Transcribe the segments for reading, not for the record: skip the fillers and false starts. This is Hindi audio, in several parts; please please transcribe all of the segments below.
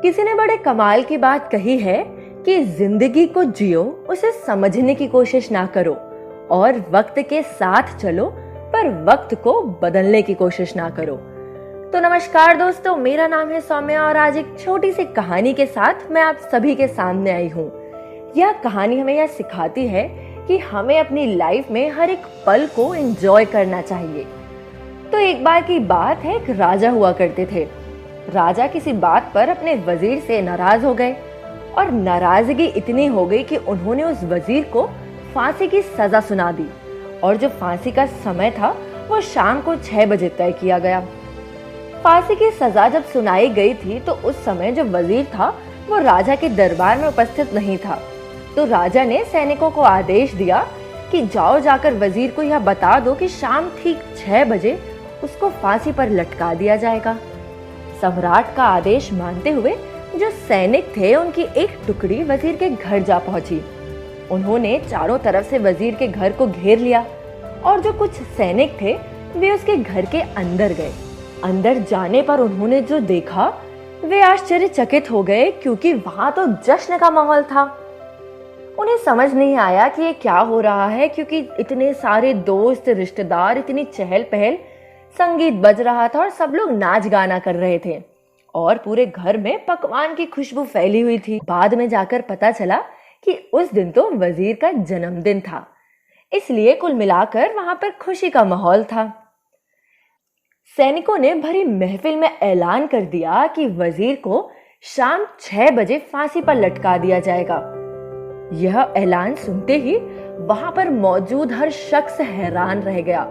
किसी ने बड़े कमाल की बात कही है कि जिंदगी को जियो, उसे समझने की कोशिश ना करो और वक्त के साथ चलो पर वक्त को बदलने की कोशिश ना करो। तो नमस्कार दोस्तों, मेरा नाम है सौम्या और आज एक छोटी सी कहानी के साथ मैं आप सभी के सामने आई हूँ। यह कहानी हमें यह सिखाती है कि हमें अपनी लाइफ में हर एक पल को एंजॉय करना चाहिए। तो एक बार की बात है, एक राजा हुआ करते थे। राजा किसी बात पर अपने वजीर से नाराज हो गए और नाराजगी इतनी हो गई कि उन्होंने उस वजीर को फांसी की सजा सुना दी और जो फांसी का समय था वो शाम को 6 बजे तय किया गया। फांसी की सजा जब सुनाई गई थी तो उस समय जो वजीर था वो राजा के दरबार में उपस्थित नहीं था। तो राजा ने सैनिकों को आदेश दिया कि जाओ जाकर वजीर को यह बता दो कि शाम ठीक 6 बजे उसको फांसी पर लटका दिया जाएगा। सम्राट का आदेश मानते हुए जो सैनिक थे उनकी एक टुकड़ी वजीर के घर जा पहुंची। उन्होंने चारों तरफ से वजीर के घर को घेर लिया और जो कुछ सैनिक थे वे उसके घर के अंदर गए। अंदर जाने पर उन्होंने जो देखा वे आश्चर्यचकित हो गए, क्योंकि वहां तो जश्न का माहौल था। उन्हें समझ नहीं आया कि ये क्या हो रहा है, क्योंकि इतने सारे दोस्त रिश्तेदार, इतनी चहल पहल, संगीत बज रहा था और सब लोग नाच गाना कर रहे थे और पूरे घर में पकवान की खुशबू फैली हुई थी। बाद में जाकर पता चला कि उस दिन तो वजीर का जन्मदिन था, इसलिए कुल मिलाकर वहां पर खुशी का माहौल था। सैनिकों ने भरी महफिल में ऐलान कर दिया कि वजीर को शाम 6 बजे फांसी पर लटका दिया जाएगा। यह ऐलान सुनते ही वहां पर मौजूद हर शख्स हैरान रह गया।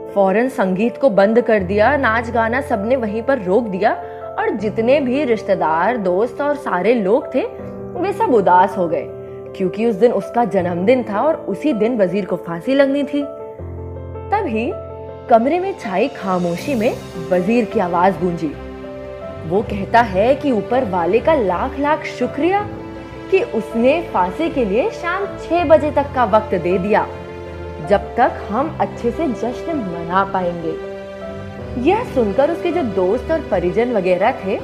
फौरन संगीत को बंद कर दिया, नाच गाना सबने वहीं पर रोक दिया और जितने भी रिश्तेदार, दोस्त और सारे लोग थे वे सब उदास हो गए, क्योंकि उस दिन उसका जन्मदिन था और उसी दिन वजीर को फांसी लगनी थी। तभी कमरे में छाई खामोशी में वजीर की आवाज गूंजी। वो कहता है कि ऊपर वाले का लाख लाख शुक्रिया कि उसने फांसी के लिए शाम 6 बजे तक का वक्त दे दिया, जब तक हम अच्छे से जश्न मना पाएंगे। यह सुनकर उसके जो दोस्त और परिजन वगैरह थे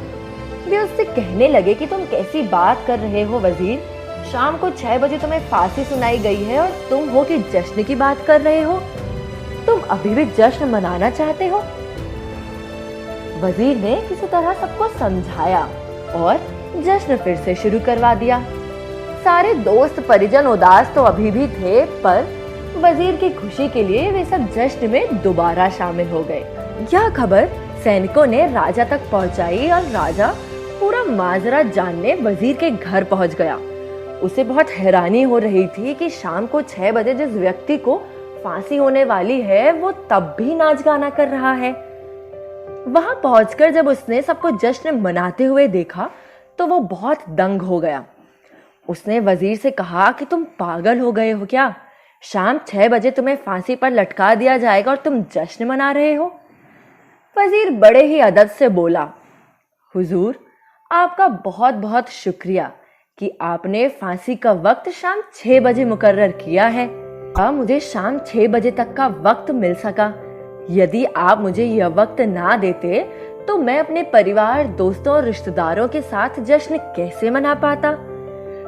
वे उससे कहने लगे कि तुम कैसी बात कर रहे हो वजीर, शाम को 6 बजे तुम्हें फांसी सुनाई गई है और तुम वो कि जश्न की बात कर रहे हो, तुम अभी भी जश्न मनाना चाहते हो। वजीर ने किसी तरह सबको समझाया और जश्न फिर से शुरू करवा दिया। सारे दोस्त परिजन उदास तो अभी भी थे, पर वजीर की खुशी के लिए वे सब जश्न में दोबारा शामिल हो गए। यह खबर सैनिकों ने राजा तक पहुंचाई और राजा पूरा माजरा जानने वजीर के घर पहुंच गया। उसे बहुत हैरानी हो रही थी कि शाम को 6 बजे जिस व्यक्ति को फांसी होने वाली है वो तब भी नाच गाना कर रहा है। वहां पहुंचकर जब उसने सबको जश्न मनाते हुए देखा तो वो बहुत दंग हो गया। उसने वजीर से कहा कि तुम पागल हो गए हो क्या? शाम 6 बजे तुम्हें फांसी पर लटका दिया जाएगा और तुम जश्न मना रहे हो? वजीर बड़े ही अदब से बोला, हुजूर, आपका बहुत बहुत शुक्रिया कि आपने फांसी का वक्त शाम 6 बजे मुकर्रर किया है। अब मुझे शाम 6 बजे तक का वक्त मिल सका। यदि आप मुझे यह वक्त ना देते तो मैं अपने परिवार, दोस्तों और रिश्तेदारों के साथ जश्न कैसे मना पाता?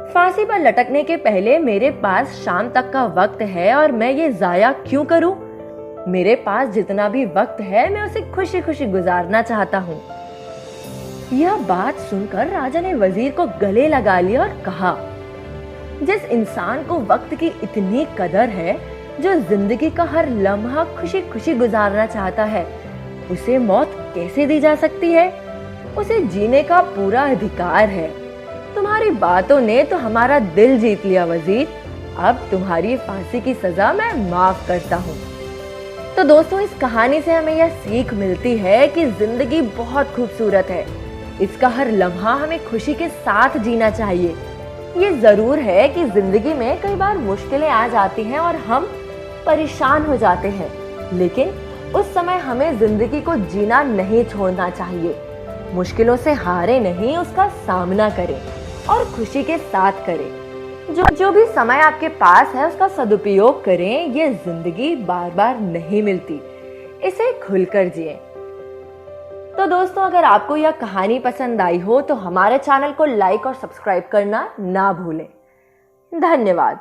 फांसी पर लटकने के पहले मेरे पास शाम तक का वक्त है और मैं ये जाया क्यों करूं? मेरे पास जितना भी वक्त है मैं उसे खुशी खुशी गुजारना चाहता हूं। यह बात सुनकर राजा ने वजीर को गले लगा लिया और कहा, जिस इंसान को वक्त की इतनी कदर है, जो जिंदगी का हर लम्हा खुशी खुशी गुजारना चाहता है, उसे मौत कैसे दी जा सकती है? उसे जीने का पूरा अधिकार है। तुम्हारी बातों ने तो हमारा दिल जीत लिया वजीर। अब तुम्हारी फांसी की सजा मैं माफ करता हूँ। तो दोस्तों, इस कहानी से हमें यह सीख मिलती है कि जिंदगी बहुत खूबसूरत है। इसका हर लम्हा हमें खुशी के साथ जीना चाहिए। ये जरूर है कि जिंदगी में कई बार मुश्किलें आ जाती हैं और हम परेशान हो जाते हैं, लेकिन उस समय हमें जिंदगी को जीना नहीं छोड़ना चाहिए। मुश्किलों से हारे नहीं, उसका सामना करें और खुशी के साथ करें। जो भी समय आपके पास है उसका सदुपयोग करें। ये जिंदगी बार बार नहीं मिलती, इसे खुलकर जिएं। तो दोस्तों, अगर आपको यह कहानी पसंद आई हो तो हमारे चैनल को लाइक और सब्सक्राइब करना ना भूलें। धन्यवाद।